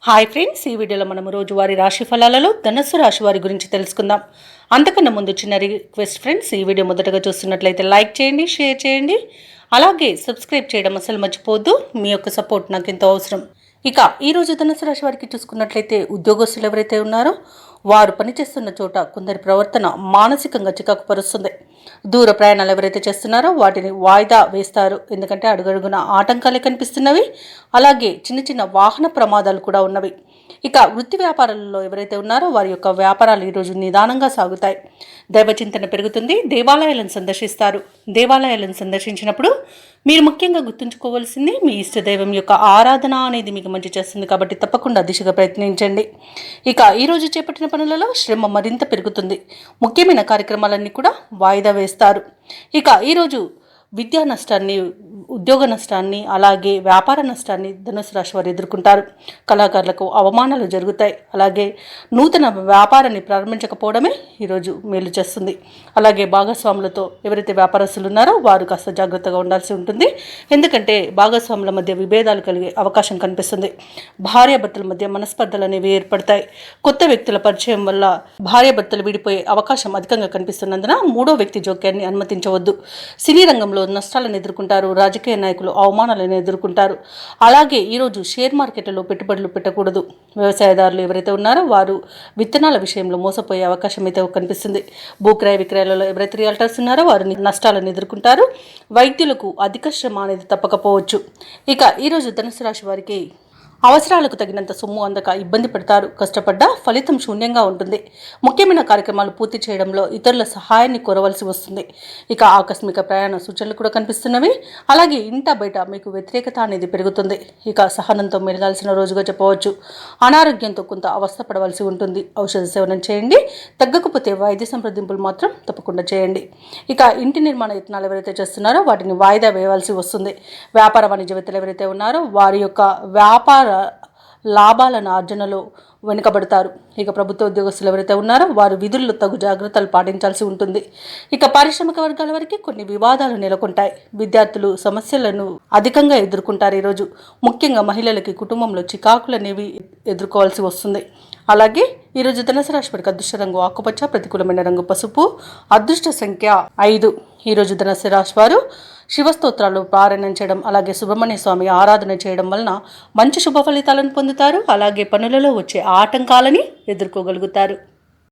Hi friends, ఈ వీడియోలో మనం రోజువారీ రాశి ఫలాలలో ధనుస్సు రాశి వారి గురించి తెలుసుకుందాం. అంతకన్నా ముందు చిన్న రిక్వెస్ట్ ఫ్రెండ్స్, ఈ వీడియో మొదటగా చూస్తున్నట్లయితే లైక్ చేయండి, షేర్ చేయండి, అలాగే సబ్స్క్రైబ్ చేయడం అసలు మర్చిపోవద్దు. మీ యొక్క సపోర్ట్ నాకు ఎంతో అవసరం. ఇక ఈరోజు ధనుస్సు రాశి వారికి చూసుకున్నట్లయితే ఉద్యోగస్తులు ఎవరైతే ఉన్నారో వారు పనిచేస్తున్న చోట కొందరి ప్రవర్తన మానసికంగా చికాకు పరుస్తుంది. దూర ప్రయాణాలు ఎవరైతే చేస్తున్నారో వాటిని వాయిదా వేస్తారు, ఎందుకంటే అడుగడుగున ఆటంకాలే కనిపిస్తున్నవి. అలాగే చిన్న చిన్న వాహన ప్రమాదాలు కూడా ఉన్నవి. ఇక వృత్తి వ్యాపారాలలో ఎవరైతే ఉన్నారో వారి యొక్క వ్యాపారాలు ఈరోజు నిదానంగా సాగుతాయి. దైవచింతన పెరుగుతుంది. దేవాలయాలను సందర్శిస్తారు. దేవాలయాలను సందర్శించినప్పుడు మీరు ముఖ్యంగా గుర్తుంచుకోవాల్సింది మీ ఇష్టదైవం యొక్క ఆరాధన అనేది మీకు మంచి చేస్తుంది, కాబట్టి తప్పకుండా దిశగా ప్రయత్నించండి. ఇక ఈరోజు చేపట్టిన పనులలో శ్రమ మరింత పెరుగుతుంది. ముఖ్యమైన కార్యక్రమాలన్నీ కూడా వాయిదా వేస్తారు. ఇక ఈరోజు విద్యా నష్టాన్ని, ఉద్యోగ నష్టాన్ని, అలాగే వ్యాపార నష్టాన్ని ధనుసు రాశి వారు ఎదుర్కొంటారు. కళాకారులకు అవమానాలు జరుగుతాయి. అలాగే నూతన వ్యాపారాన్ని ప్రారంభించకపోవడమే ఈరోజు మేలు చేస్తుంది. అలాగే భాగస్వాములతో ఎవరైతే వ్యాపారస్తులు ఉన్నారో వారు కాస్త జాగ్రత్తగా ఉండాల్సి ఉంటుంది, ఎందుకంటే భాగస్వాముల మధ్య విభేదాలు కలిగే అవకాశం కనిపిస్తుంది. భార్యాభర్తల మధ్య మనస్పర్ధలు అనేవి ఏర్పడతాయి. కొత్త వ్యక్తుల పరిచయం వల్ల భార్యాభర్తలు విడిపోయే అవకాశం అధికంగా కనిపిస్తున్నందున మూడో వ్యక్తి జోక్యాన్ని అనుమతించవద్దు. సినీ రంగంలో నష్టాలను ఎదుర్కొంటారు. రాజకీయ నాయకులు అవమానాలను ఎదుర్కొంటారు. అలాగే ఈరోజు షేర్ మార్కెట్లలో పెట్టుబడులు పెట్టకూడదు. వ్యవసాయదారులు ఎవరైతే ఉన్నారో వారు విత్తనాల విషయంలో మోసపోయే అవకాశం అయితే కనిపిస్తుంది. భూక్రయ విక్రయాలలో ఎవరైతే రియల్టర్స్ ఉన్నారో వారు నష్టాలను ఎదుర్కొంటారు. వైద్యులకు అధిక శ్రమ అనేది తప్పకపోవచ్చు. ఇక ఈరోజు ధనుసు రాశి వారికి అవసరాలకు తగినంత సొమ్ము అందక ఇబ్బంది పడతారు. కష్టపడ్డా ఫలితం శూన్యంగా ఉంటుంది. ముఖ్యమైన కార్యక్రమాలు పూర్తి చేయడంలో ఇతరుల సహాయాన్ని కోరవలసి వస్తుంది. ఇక ఆకస్మిక ప్రయాణ సూచనలు కూడా కనిపిస్తున్నవి. అలాగే ఇంట బయట మీకు వ్యతిరేకత అనేది పెరుగుతుంది. ఇక సహనంతో మెలగాల్సిన రోజుగా చెప్పవచ్చు. అనారోగ్యంతో కొంత అవస్థ పడవలసి ఉంటుంది. ఔషధ సేవనం చేయండి. తగ్గకపోతే వైద్య సంప్రదింపులు మాత్రం తప్పకుండా చేయండి. ఇక ఇంటి నిర్మాణ యత్నాలు ఎవరైతే చేస్తున్నారో వాటిని వాయిదా వేయవలసి వస్తుంది. వ్యాపార వాణిజ్యవేత్తలు ఎవరైతే ఉన్నారో వారి యొక్క వ్యాపార లాభాలను ఆర్జనలో వెనుకబడతారు. ఇక ప్రభుత్వ ఉద్యోగస్తులు ఎవరైతే ఉన్నారో వారు విధుల్లో తగు జాగ్రత్తలు పాటించాల్సి ఉంటుంది. ఇక పారిశ్రామిక వర్గాల వరకు కొన్ని వివాదాలు నెలకొంటాయి. విద్యార్థులు సమస్యలను అధికంగా ఎదుర్కొంటారు. ఈరోజు ముఖ్యంగా మహిళలకి కుటుంబంలో చికాకులు అనేవి ఎదుర్కోవాల్సి వస్తుంది. అలాగే ఈరోజు ధనుసు రాశి వారికి అదృష్ట రంగు ఆకుపచ్చ, ప్రతికూలమైన రంగు పసుపు, అదృష్ట సంఖ్య 5. ఈరోజు ధనుసు రాశి వారు శివస్తోత్రాలు పారాయణం చేయడం, అలాగే సుబ్రహ్మణ్య స్వామి ఆరాధన చేయడం వలన మంచి శుభ ఫలితాలను పొందుతారు. అలాగే పనులలో వచ్చే ఆటంకాలని ఎదుర్కోగలుగుతారు.